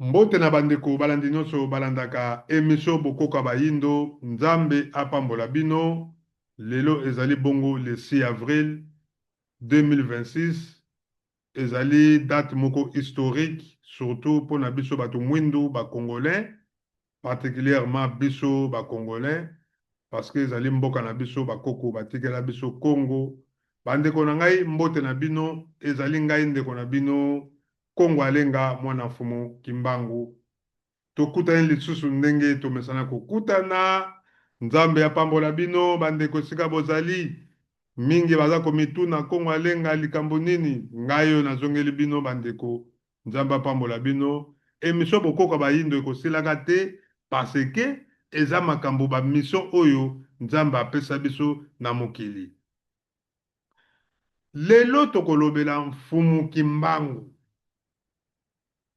Mbote na bandeko balandi nyonso balandaka émission bokoka bayindo nzambe apambola bino lelo ezali bongo le 6 avril 2026 ezali date moko historique surtout pour na biso bato mwindu ba congolais particulièrement biso ba congolais parce que ezali mboka na biso bakoko batikela biso Congo bandeko na ngai mbote na bino ezali ngai ndeko na bino Kongo alenga mwana mfumu Kimbangu tokutani lisusu ndenge tomesana kokutana nzambe apambola bino bandeko esika bozali mingi baza komituna Kongo alenga likambo nini ngai oyo nazongeli bino bandeko nzambe apambola bino emission bokoka bayindo ekosilaka te parce que eza makambo bamission oyo nzambe apesa biso na mokili lelo tokolobela mfumu Kimbangu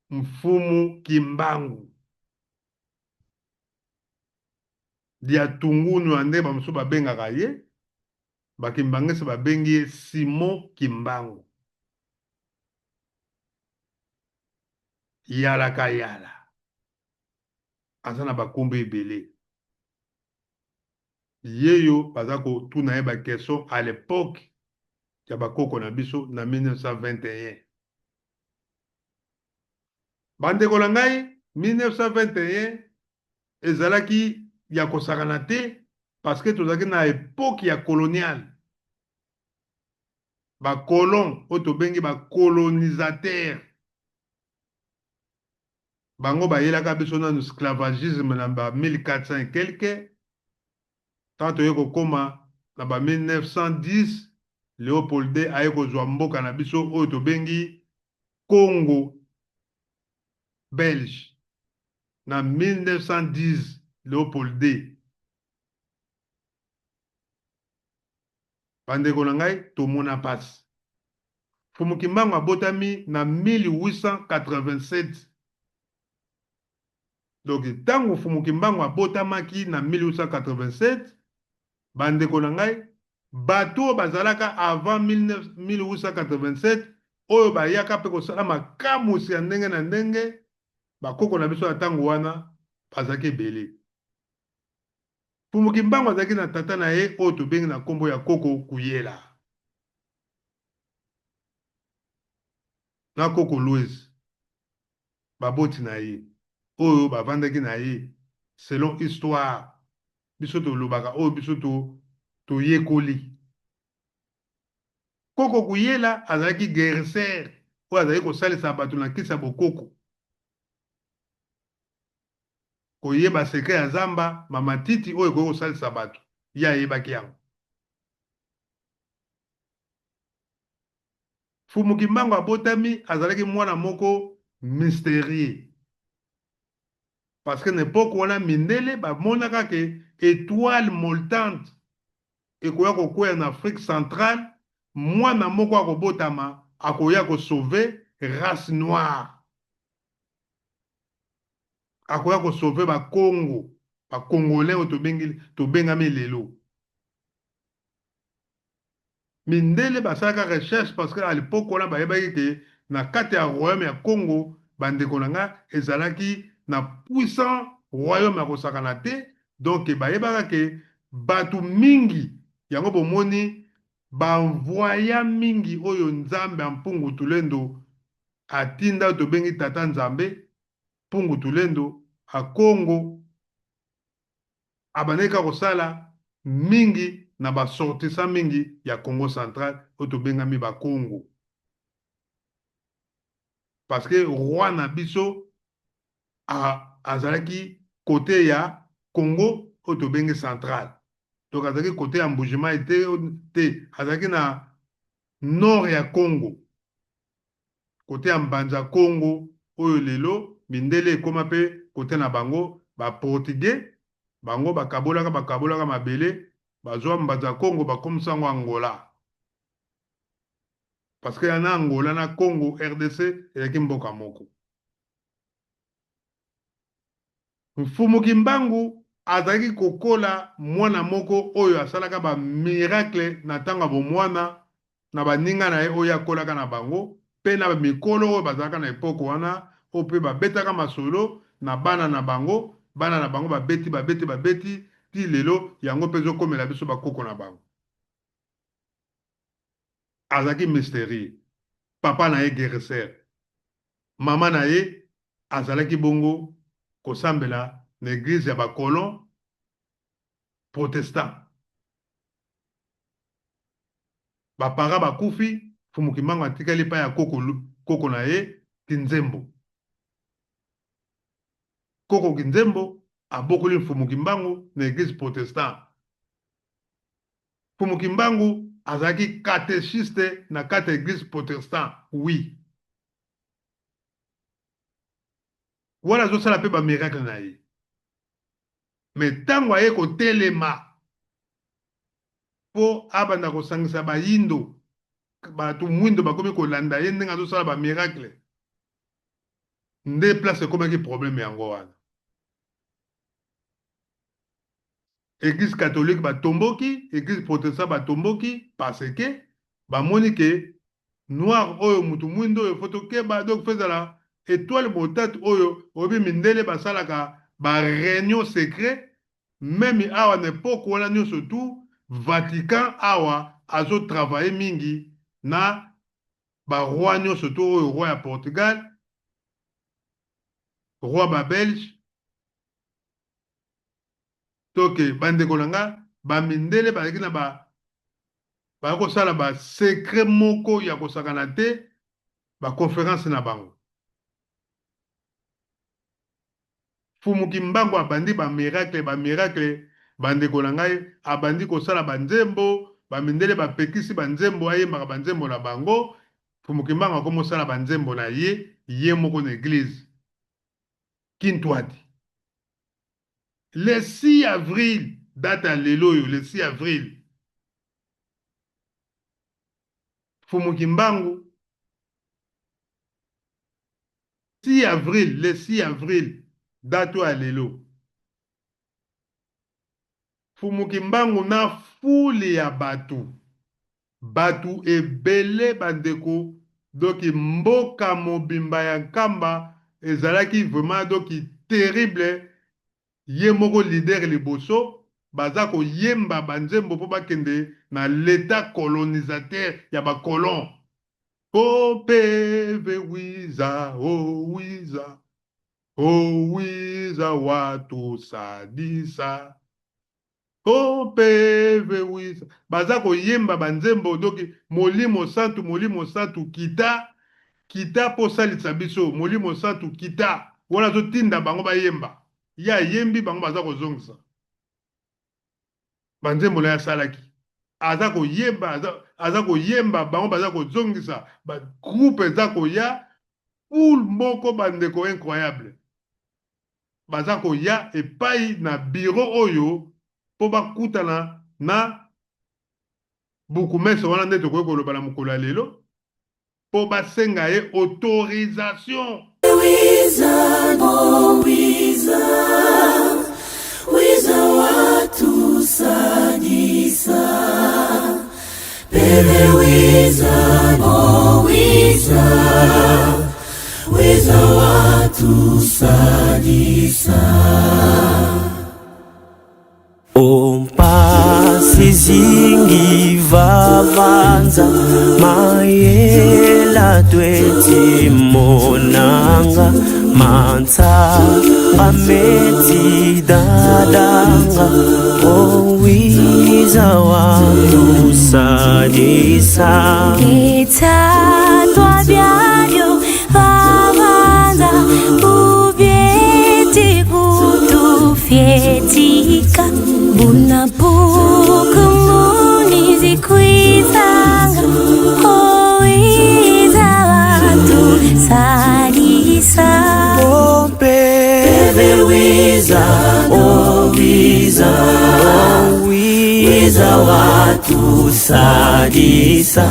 mfumu Kimbangu dia tungunu ande bamosusu babengaka ye bakimbangisi babengi ye Simon Kimbangu yalaka yala aza na bakombo ebele yeyo baza kotuna ye bakestion à l'époque ya bakoko na biso na 1921 bandeko na ngai 1921 ezalaki ya kosakana te parce que tozalaki na époque ya coloniale bacolon oyo tobengi bacolonisateur bango bayelaka biso nanu esclavagisme na ba 1400 et quelque tant toye kokoma na ba 1910 Léopold II aye kozwa mboka na biso oyo tobengi Congo belge na 1910 Léopold II bandeko na ngai tomona pasi mfumu Kimbangu abotami na 1887 donc ntango mfumu Kimbangu abotamaki na 1887 bandeko na ngai bato oyo bazalaka avant 1887 oyo bayaka mpe kosala makamusi ya ndenge na ndenge bakoko na biso ya ntango wana bazalaki ebele mfumu Kimbangu azalaki na tata na ye oyo tobengi na nkombo ya koko Kuyela na koko Louise baboti na ye oyo bavandaki na ye selon histoire biso tolobaka oyo biso toyekoli koko Kuyela azalaki guerrier oyo azalaki kosalisa bato na kisa bokoko koyeba sekret ya zamba mamatiti oyo ekoki kosalisa bato ye ayebaki yango mfumu Kimbangu abotami azalaki mwana moko mystérieux parce que na epoke wana mindele bamonaka ke étoile montante ekoya kokwea na Afrique centrale mwana moko akobotama akoya kosauve race noire akoya kosauve bakongo bakongolais oyo tobengami lelo mindele basalaka recherche parce que à l'époque wana bayebaki ke na kati ya royaume ya Congo bandeko na nga ezalaki na puissant royaume ya kosakana te donc bayebaka ke bato mingi yango bomoni banvoya mingi oyo nzambe ya mpungu tulendo atinda oyo tobengi tata nzambe mpungu tulendo a Congo abandeka kosala mingi na basortisa mingi ya Congo central oyo tobengami bakongo parce que roi na biso azalaki kote ya Congo oyo tobengi central donc azalaki kote ya mbujima te azalaki na nord ya Congo kote ya mbanza Congo oyo lelo mindele ekoma mpe kote na bango baportugais bango bakabolaka mabele bazwa mbanza Congo bakomisa yango Angola parce que yana Angola na Congo RDC ezalaki mboka moko mfumu Kimbangu azalaki kokola mwana moko oyo asalaka ba miracle na ntango bomwana na baninga na ye oyo akolaka na bango mpe na mikolo oyo bazalaka na epoke wana ope babetaka masolo na bana na bango babeti ti lelo yango mpe ezokomela biso bakoko na bango. Azaki mystérieux. Papa na ye guérisseur. Mama na ye azalaki bongo kosambela na église ya bakolon protestant. Bapara bakufi Fumukimbangu atikali pa ya koko na ye Kinzembo. Koko Kinzembo abokoli Fumukimbangu na église protestant. Fumukimbangu azalaki catéchiste na kata église protestant. Oui. Wala azosala pe ba miracle na ye. Mais tango aye ko telema po abanda kosangisa bayindo batu mwindo bakomi kolanda ye ndenge azosala ba miracle nde place ekomaki problème yango wana. Église catholique batomboki, église protestant batomboki parce que bamoni ke noir oyo mutu mwindo oyo foto keba donc fezala étoile motate oyo obi mindele basalaka ba réunion secret même awa n'époque wana nyonso tout Vatican awa azo travailler mingi na ba roi nyonso tout oyo roi ya Portugal, roi ba Belge toke bandeko nanga ba mindele bazaki na ba kosala ba secret moko ya kosakana te ba conférence na bango. Fumukimbangu abandi ba miracle bandeko na ngai abandi kosala banzembo bamindele bapekisi banzembo ayembaka banzembo na bango. Fumukimbangu akomosala banzembo na ye moko na église Kintwadi. Le 6 avril date à l'éloyo, le 6 avril Fumukimbangu 6 avril, le 6 avril date à l'élo Fumukimbangu na foule ya batu ebele bandeko doki mboka mobimba ya nkamba ezalaki vraiment doki terrible. Ye moko leader liboso baza ko yemba banzembo po bakende na l'état colonisateur ya ba colon. Oh peve wiza, oh wiza, oh wiza watu sadisa. Oh peve wiza. Baza ko yemba banzembo doki molimo santu kita po salisa biso molimo santu kita. Wana zo tinda bango ba yemba. Ya yembi bango baza ko zongisa. Banzembo na ya salaki. Aza ko yemba bango baza ko zongisa. Ba groupe za ko ya poule moko bandeko incroyable. Baza ko ya epai na bureau oyo po bakutana na bukumese wana nde tokoki koloba na mokolo ya lelo po basenga ye autorisation. Wiza watu sadisa Pele wiza no wiza watu sadisa Ompasi zingi vavanza Mayela tweti monanga Manta ameti dadanga Owiza watu sadisa Kita tua biadio vavanza Uvieti kutufietika Buna buku munizi kuizanga Owiza watu sadisa Wiza watu sadisa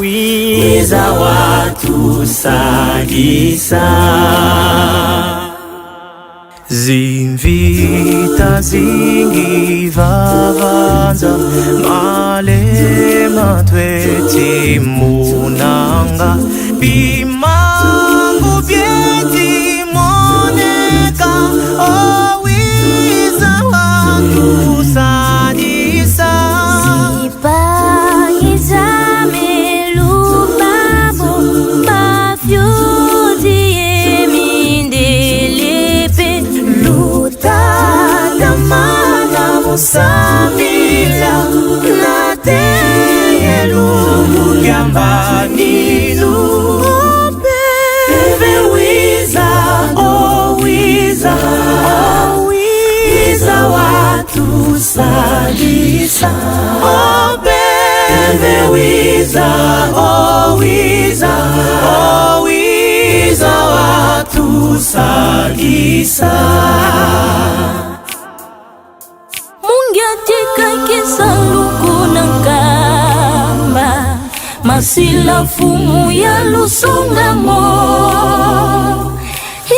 wiza watu sadisa Zimvita zingi vavanza Malema tweti munanga bimangu byeti moneka owiza wakusadisa Sipangizame lubabo mafyuti emindelepe lutadamana musamila nateyelu yambanilu Bebe wiza, oh wiza, oh wiza watu sadisa Oh bebe wiza, oh wiza, oh wiza watu sadisa Mungatika kisanduku kamba Masila fumu ya lusungamo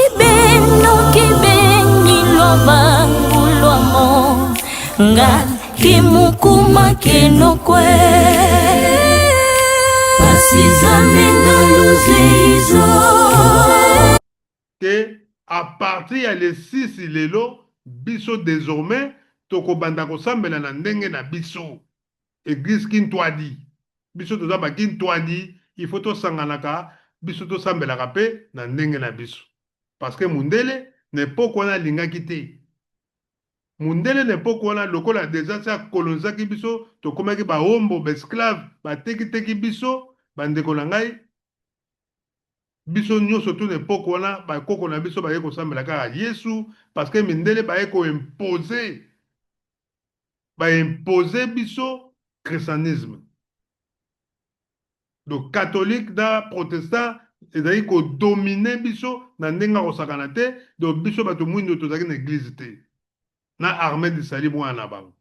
Ibeno kibeni lobangulomo Nga kimukuma kenokwe Masizamena luzeizo Que à partir ya les 6 lelo biso désormais tokobanda kosambela na ndenge na biso église kintwadi biso toza bakintwadi il faut tosanganaka biso tosambelaka mpe na ndenge na biso parce que mundele nepoke wana alingaki te mundele nepoke wana lokola deja se akolonizaki biso tokomaki bahombo baesclave batekiteki biso bandeko na ngai biso nyonso to nepoke wana bakoko na biso baye kosambela kaka yesu parce que mindele baye koimpose biso christianisme donc catholique na protestant ezali kodomine biso na ndenge kosakana te donc biso bato mwindo tozalaki na église te na armée disali mwana na bango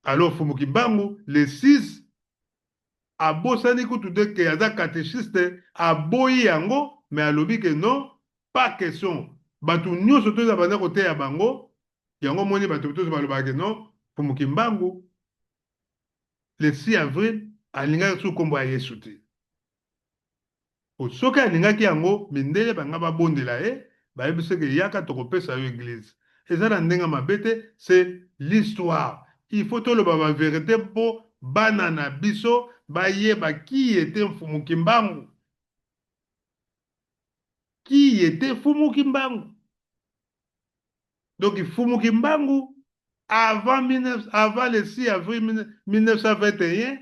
alors fumuki mbangu le 6 abosani kutu te ke aza catéchiste aboyi yango mais alobi ke non pas question bato nyonso toza banda koteya bango yango moni bato tozo balobaka ke non fumuki mbangu le 6 avril alingaki su kombo ya yesu te soki alingaki yango mindele banga babondela ye bayebisi ke yaka tokopesa yo église eza na ndenge mabe te c'est l'histoire il faut toloba bavérité mpo bana na biso bayeba qui était Fumuki Mbangu donc Fumuki Mbangu avant le 6 avril 1921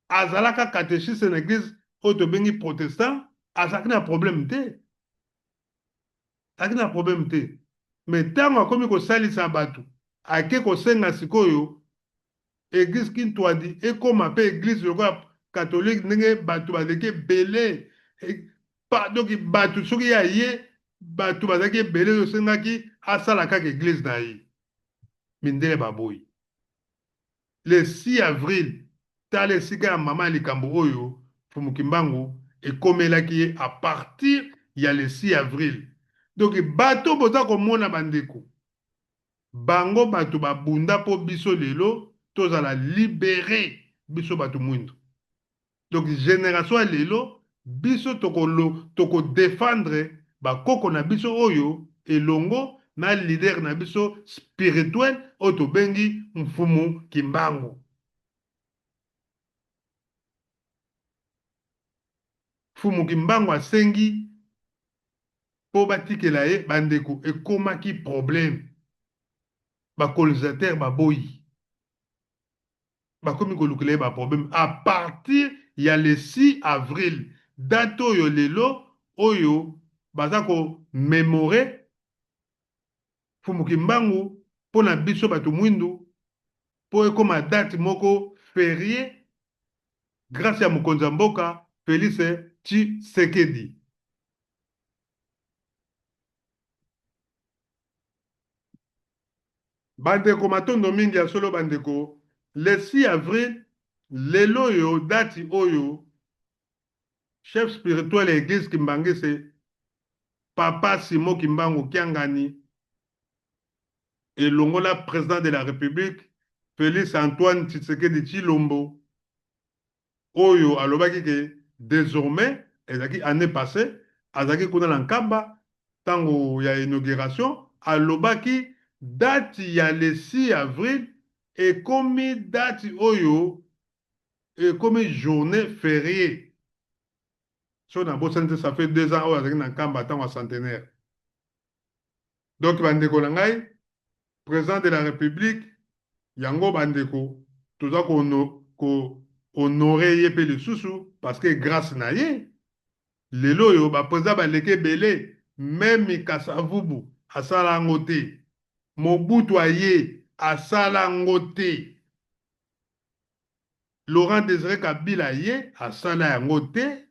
azalaka catéchiste na église oyo tobengi protestant azalaki na problème te mais ntango akomi kosalisa bato ake kosenga sikoyo église kintwadi ekoma mpe église lokola catholique ndenge bato bazalaki ebele donc bato soki ya ye bato bazalaki ebele osengaki asala kaka église na ye mindele baboyi le 6 avril tala esika ya mama ya likambo oyo Fumuki Mbangu ekomelaki ye à partir ya le 6 avril donc bato boza komona bandeko bango bato babunda po biso lelo tozala libéré biso bato mwindo donc génération ya lelo biso toko défendre bakoko na biso oyo elongo na leader na biso spirituel oyo tobengi Mfumuki Mbangu Fumuki Mbangu asengi po batikela ye bandeko ekomaki problème bacolonisateur baboyi bakomi kolukela ye baproblème à partir ya le 6 avril date oyo lelo oyo baza komémore Fumuki Mbangu mpo na biso bato mwindu mpo ekoma date moko férié grâce ya mokonzi ya mboka Félix Tshisekedi. Bandeko matondo mingi ya solo bandeko le 6 avril lelo oyo dati oyo chef spirituel ya église Kimbangese Papa Simo Kimbangu Kiangani elongola président de la République Félix Antoine Tshisekedi Tshilombo oyo alobaki que désormais ezaki année passée azaki kuna na Nkamba tango ya inauguration alobaki date ya le 6 avril ekomi date oyo ekomi journée fériée. So na bosante ça fait 2 ans oyo azaki na Nkamba tango ya centenaire. Donc bandeko na ngai président de la République yango bandeko toza ko honorer ye pe lisusu parce que grâce na ye lelo yo ba président baleke belé même Kasavubu asala ngote Mobutu aye asala ngote Laurent Désiré Kabila ye asala ngote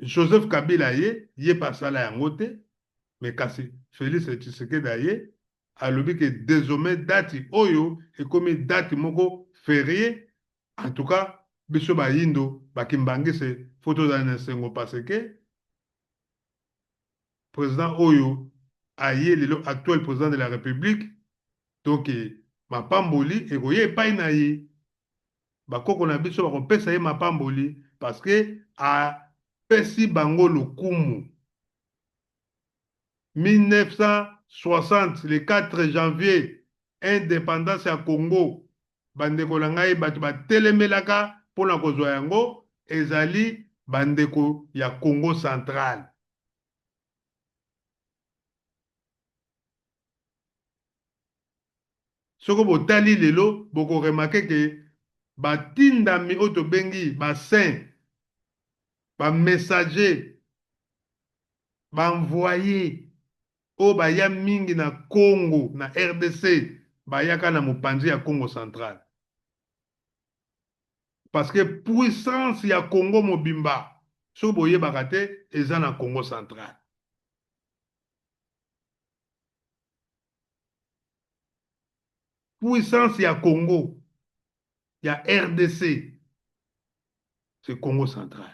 Joseph Kabila ye pasala ngote mais kasi Félix Tshisekedi aye alobi que désormais date oyo ekomi date moko férié. En tout cas biso bayindo bakimbangise photo za nsengo parce que président oyo aye lelo actuel président de la République donc mapamboli ekoye epai na ye bakoko na biso bakopesa ye mapamboli parce que apesi bango lokumu 1960 le 4 janvier indépendance ya Congo bandeko na ngai bato batelemelaka mpona kozwa yango ezali bandeko ya Congo central. Soko botali lelo boko remarquer que batindami oyo tobengi basaint bamessager baenvoyer oyo baya mingi na Congo na RDC bayaka na mopanzi ya Congo central parce que puissance ya Congo mobimba so boyebaka te eza na Congo central. Puissance ya Congo ya RDC c'est Congo central.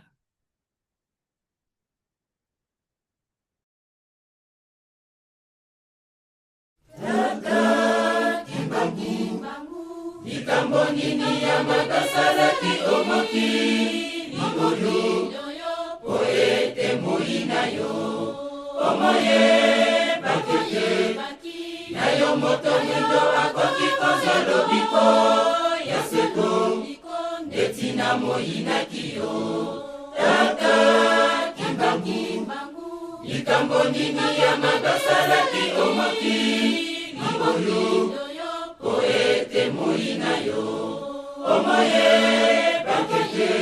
Likambo nini ya makasalaki omoki libolu poete moina yo omoye bakeke na yo moto mindo akoki kozwa lobiko ya seko etina moina kiyo tata kimbangu likambo nini ya makasalaki omoki libolu poete moina yo omoye bakeke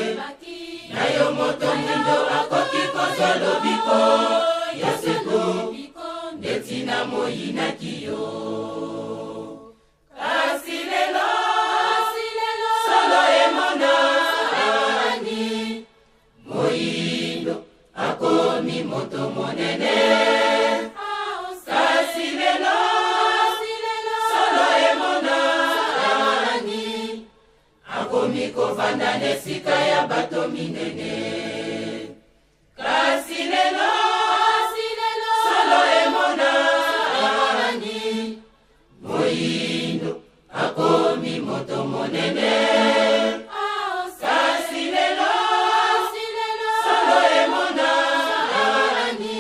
na yo moto mindo akoki kozwa lobiko ya seko netina moina kiyo kasi lelo solo emonani moindo akomi moto monene kasi lelo kovanda nesika ya bato minene kasi lelo solo emonani moindo akomi moto monene kasi lelo solo emonani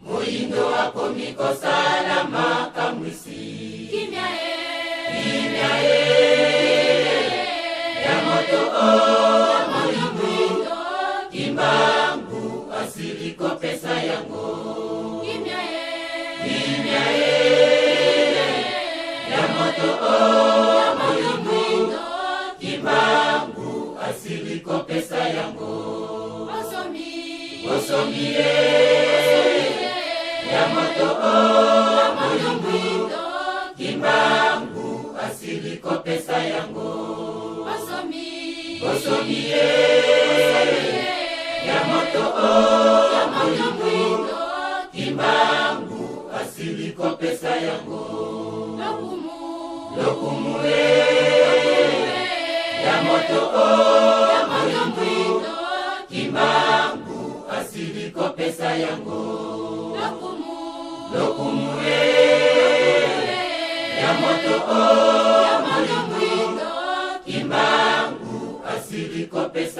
moindo akomi kosala makamwisi kimia moindo kimbangu asili kopesa yango kimia ya moto moindo kimbangu asili kopesa yango osomi ya moto moindo kimbangu asili kopesa yango osomi ya moto moindo kimbangu asili kopesa yango lokumu ya moto moindo kimbangu asili kopesa yango lokumu ya moto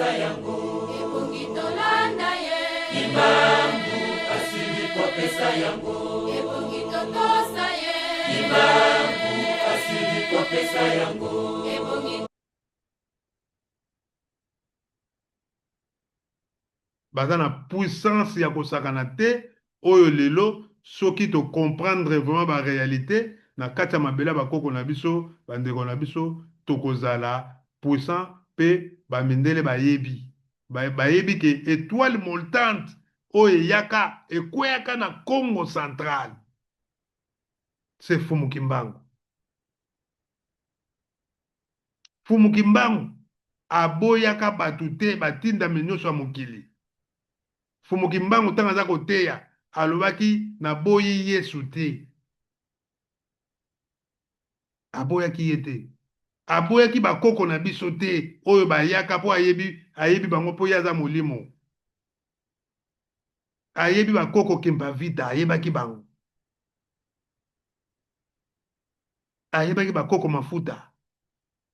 kopesa yango ebongi tolanda ye kimbangu asili kopesa yango ebongi totosa ye kimbangu asili kopesa yango ebongi baza na puissance ya kosakana te oyo lelo soki to comprendre vraiment ba réalité na kati ya mabele bakoko na biso bandeko na biso tokozala puissant pe bamindele bayebi bayebi ke étoile montante oyo eyaka ekweyaka na Congo central c'est Fumu Kimbangu. Fumu Kimbangu aboyaka bato te batindami nyonso ya mokili. Fumu Kimbangu ntango aza koteya alobaki naboyi Yesu te, aboyaki ye te, aboyaki bakoko na biso te oyo bayaka mpo ayebi bango mpo ye aza molimo, ayebi bakoko kempa vita ayebaki bango, ayebaki bakoko mafuta,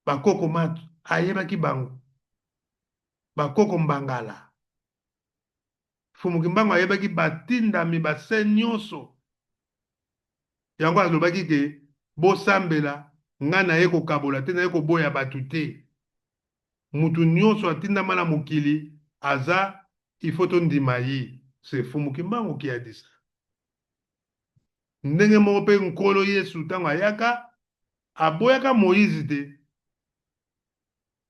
bakoko matu ayebaki bango, bakoko mbangala. Fumu Kimbangu ayebaki batindami base nyonso yango alobaki ke bosambela nga na ye kokabola te na ye koboya bato te, mutu nyonso atindama na mokili aza ifo tondima ye. C'est Fumu Kimbangu qui a dit ça. Ndenge moko mpe nkolo Yesu ntango ayaka aboyaka Moïse te,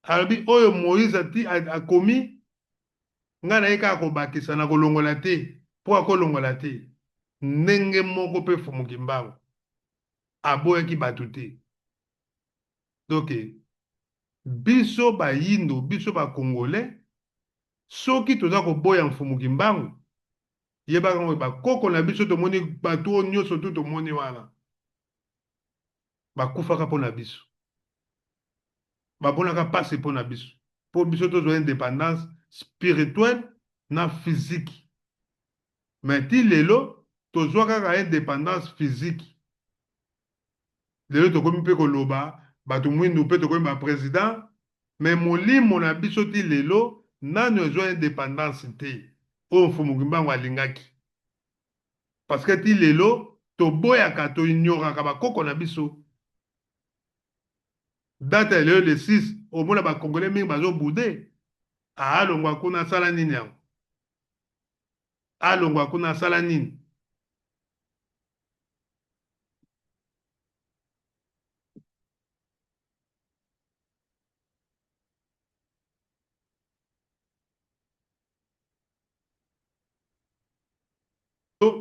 alobi oyo Moïse akomi nga na ye kaka kobakisa na kolongola te mpo akolongola te. Ndenge moko mpe Fumu Kimbangu aboyaki bato te. Donc biso bayindo biso bakongolais soki toza koboya Fumu Kimbangu yebaka ngo bakoko na biso tomoni bato oyo nyonso tu tomoni wana bakufaka mpo na biso, babonaka pasi mpo na biso, mpo biso tozwa indépendance spirituelle na physique. Mais ti lelo tozwa kaka indépendance physique. Lelo tokomi mpe koloba bato mwindu mpe tokomi baprésident, mais molimo na biso ti lelo nano ezwa indépendance te oyo Fumu Kimbangu alingaki. Parce que ti lelo toboyaka toignoraka bakoko na biso. Date ya lelo le 6 omona bakongolais mingi bazobude alongwa kuna asala nini yango, alongwa kuna asala nini?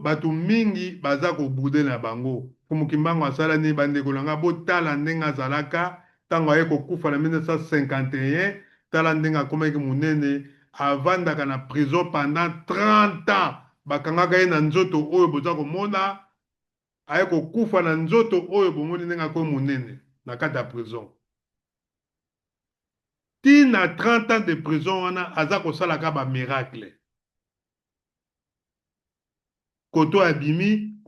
Bato mingi baza kobude na bango. Fumu Kimbangu asala nini bandeko nanga botala ndenge azalaka ntango aye kokufa na 1951, tala ndenge akomaki munene, avandaka na prison pendant 30 ans. Bakangaka ye na nzoto oyo boza komona, aye kokufa na nzoto oyo bomoni ndenge akomi munene na kati ya prison. Tina 30 ans de prison wana aza kosalaka ba miracle. Koto abimi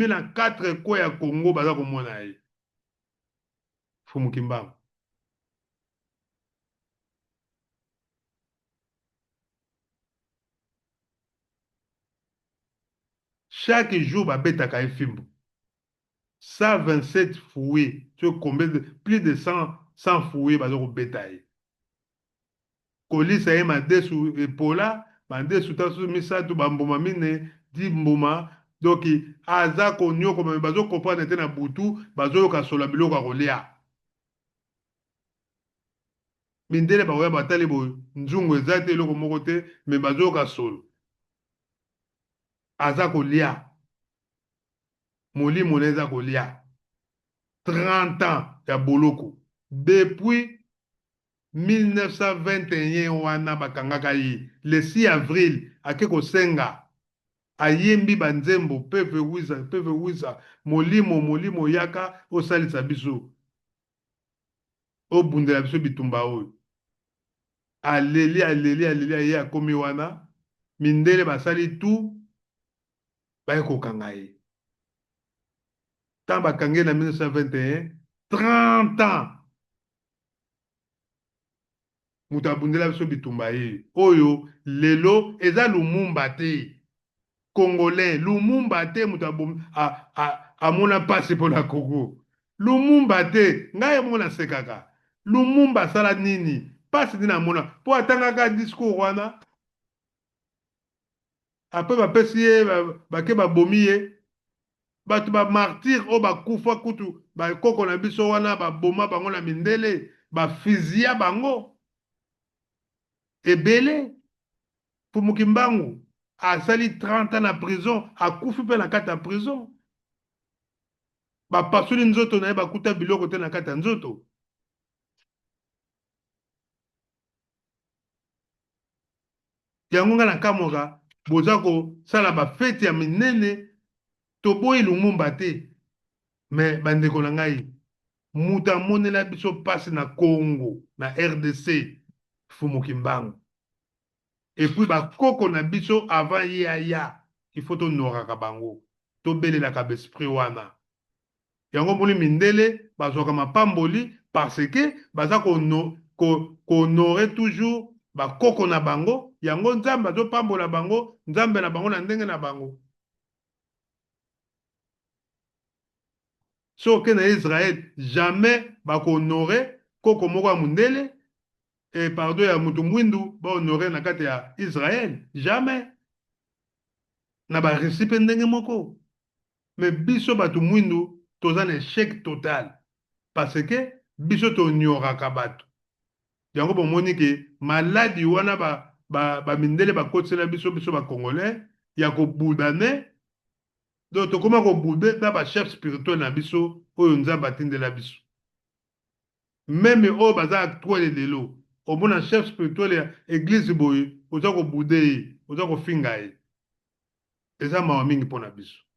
na 4 coins ya Congo baza komona ye. Fumu Kimbangu. Chaque jour babetaka ye fimbu. 127 fouets, plus de 100 fouets baza kobeta ye. Kolisa ye madesu epola, bandesu tasu misatu bambuma mine, 10 mbuma, doki aza konyoko bazo comprendre te na butu, bazo yoka sola biloko ya kolia. Mindele baoya batali boye nzungu eza te eloko moko te, me bazo yoka solo. Aza kolia. Molimo neza kolia. 30 ans ya boloko. Depuis 1921 wana bakangaka ye. Le 6 avril ake kosenga ayembi banzembo peve wiza molimo yaka osalisa biso obundela biso bitumba oyo. Aleli ye akomi wana mindele basali tu baye kokanga ye. Tant bakangé na 1921, 30 ans. mutu abundela biso bitumba ye oyo lelo eza Lumumba te congolais Lumumba te mutu amona pasi mpona Congo Lumumba te ngai mo nasekaka Lumumba asala nini pasi nini amona mpo atangaka discours wana apres bapesi ye bake babomi ye bato bamartire oyo bakufa kutu bakoko na biso wana baboma bango na mindele bafizia bango ebele Fumuki Mbangu asali 30 ans na prison akufi mpe na kati ya prison bapasoli nzoto na ye bakuta biloko te na kati ya nzoto yango nga nakamoka boza kosala bafeti ya minene toboyi Lumumba te me bandeko na ngai mutu amonela biso pasi na Congo na RDC Fumuki Mbangu epuis bakoko na biso avant ye aya il faut tonoraka bango tobelelaka besprit wana yango moni mindele bazwaka mapamboli parce que baza kohonore toujours bakoko na bango yango nzambe azopambola bango nzambe na bango na ndenge na bango soki na Israël jamais bakohonore koko moko ya mundele et pardon ya mutu mwindu bahonore na kati ya Israël jamais na baresi mpe ndenge moko mais biso bato mwindu toza na échec total parce que biso tonyoraka bato yango bomoni ke maladi wana bamindele bakotisela biso bacongolais ya kobudane donc tokóma kobude na bachef spirituel na biso oyo nzambe atindela biso meme oyo baza actuele lelo omona chef spirituel ya église boye oza kobude ye oza kofinga ye eza mawa mingi mpo na biso